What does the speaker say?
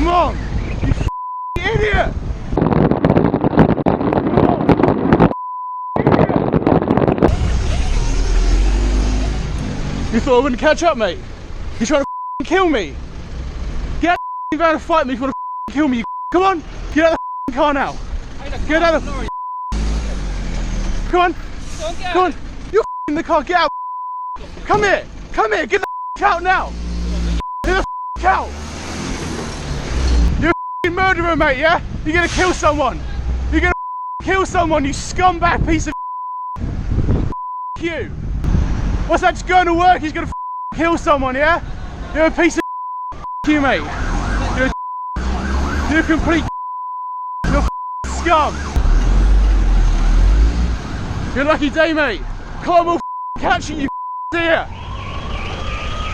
Come on! You idiot! You thought I wouldn't catch up, mate? You trying to kill me? Get out of the van and fight me if you want to kill me, you. Come on! Get out of the car now! Get out of the... Come on! Come on! You're in the car, get out! Come here! Come here! Get the out now! Get the out! You're a murderer, mate, yeah? You're gonna kill someone! You're gonna kill someone, you scumbag piece of you! What's that, just going to work? He's gonna kill someone, yeah? You're a piece of you, mate. You're a complete you're scum. You're a lucky day, mate. Carl will catch you, here.